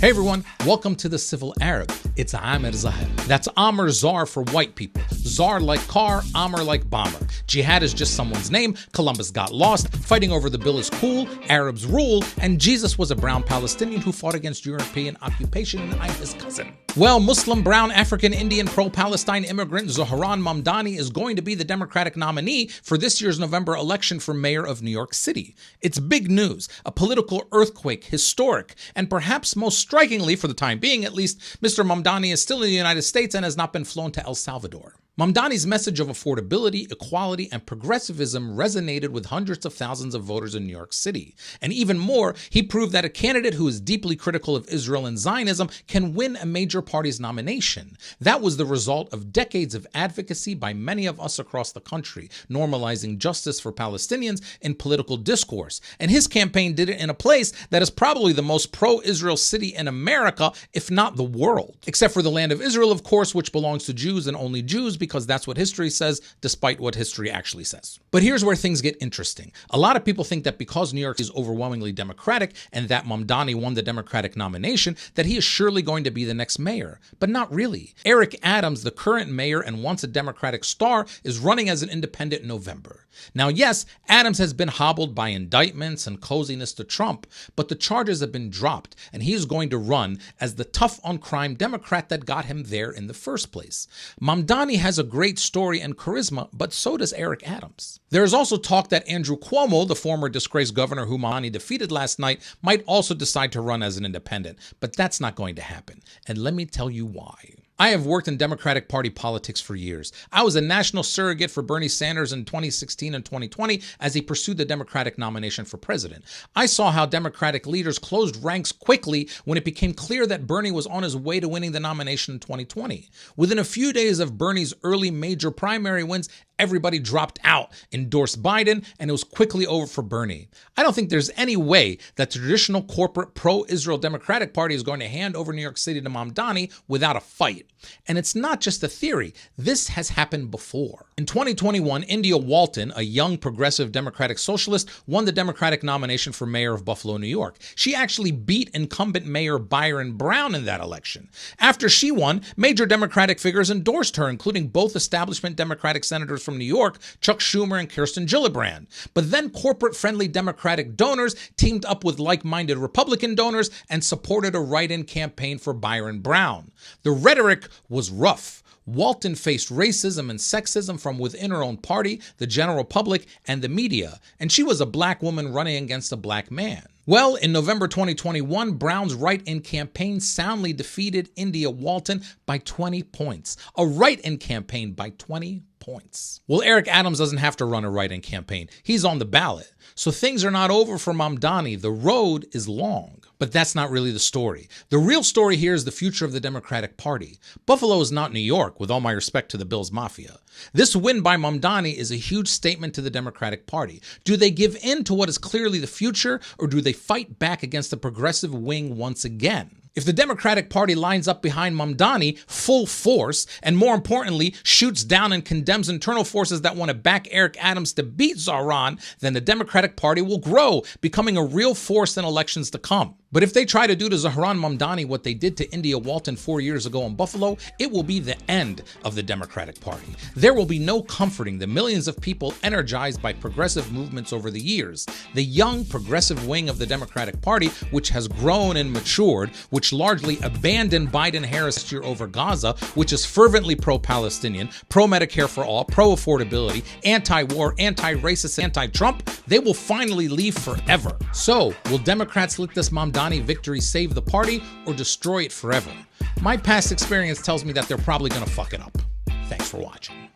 Hey everyone, welcome to the Civil Arab. It's Amr Zahar. That's Amr Zar for white people. Zar like car, Amr like bomber. Jihad is just someone's name, Columbus got lost, fighting over the bill is cool, Arabs rule, and Jesus was a brown Palestinian who fought against European occupation and I'm his cousin. Well, Muslim, brown, African, Indian, pro-Palestine immigrant Zohran Mamdani is going to be the Democratic nominee for this year's November election for mayor of New York City. It's big news, a political earthquake, historic, and perhaps most strikingly, for the time being at least, Mr. Mamdani is still in the United States and has not been flown to El Salvador. Mamdani's message of affordability, equality, and progressivism resonated with hundreds of thousands of voters in New York City. And even more, he proved that a candidate who is deeply critical of Israel and Zionism can win a major party's nomination. That was the result of decades of advocacy by many of us across the country, normalizing justice for Palestinians in political discourse. And his campaign did it in a place that is probably the most pro-Israel city in America, if not the world. Except for the land of Israel, of course, which belongs to Jews and only Jews, because that's what history says, despite what history actually says. But here's where things get interesting. A lot of people think that because New York is overwhelmingly Democratic and that Mamdani won the Democratic nomination, that he is surely going to be the next mayor. But not really. Eric Adams, the current mayor and once a Democratic star, is running as an independent in November. Now, yes, Adams has been hobbled by indictments and coziness to Trump, but the charges have been dropped, and he is going to run as the tough-on-crime Democrat that got him there in the first place. Mamdani has a great story and charisma, but so does Eric Adams. There is also talk that Andrew Cuomo, the former disgraced governor who Mamdani defeated last night, might also decide to run as an independent, but that's not going to happen. And let me tell you why. I have worked in Democratic Party politics for years. I was a national surrogate for Bernie Sanders in 2016 and 2020 as he pursued the Democratic nomination for president. I saw how Democratic leaders closed ranks quickly when it became clear that Bernie was on his way to winning the nomination in 2020. Within a few days of Bernie's early major primary wins, everybody dropped out, endorsed Biden, and it was quickly over for Bernie. I don't think there's any way that the traditional corporate pro-Israel Democratic Party is going to hand over New York City to Mamdani without a fight. And it's not just a theory. This has happened before. In 2021, India Walton, a young progressive Democratic socialist, won the Democratic nomination for mayor of Buffalo, New York. She actually beat incumbent Mayor Byron Brown in that election. After she won, major Democratic figures endorsed her, including both establishment Democratic senators from New York, Chuck Schumer and Kirsten Gillibrand. But then corporate-friendly Democratic donors teamed up with like-minded Republican donors and supported a write-in campaign for Byron Brown. The rhetoric was rough. Walton faced racism and sexism from within her own party, the general public, and the media, and she was a black woman running against a black man. Well, in November 2021, Brown's write-in campaign soundly defeated India Walton by 20 points. A write-in campaign by 20 points. Well, Eric Adams doesn't have to run a write-in campaign. He's on the ballot. So things are not over for Mamdani. The road is long. But that's not really the story. The real story here is the future of the Democratic Party. Buffalo is not New York, with all my respect to the Bills Mafia. This win by Mamdani is a huge statement to the Democratic Party. Do they give in to what is clearly the future, or do they fight back against the progressive wing once again? If the Democratic Party lines up behind Mamdani full force, and more importantly, shoots down and condemns internal forces that want to back Eric Adams to beat Zohran, then the Democratic Party will grow, becoming a real force in elections to come. But if they try to do to Zohran Mamdani what they did to India Walton 4 years ago in Buffalo, it will be the end of the Democratic Party. There will be no comforting the millions of people energized by progressive movements over the years. The young progressive wing of the Democratic Party, which has grown and matured, which largely abandoned Biden-Harris year over Gaza, which is fervently pro-Palestinian, pro-Medicare for all, pro-affordability, anti-war, anti-racist, anti-Trump, they will finally leave forever. So, will Democrats let this Mamdani victory save the party or destroy it forever? My past experience tells me that they're probably going to fuck it up. Thanks for watching.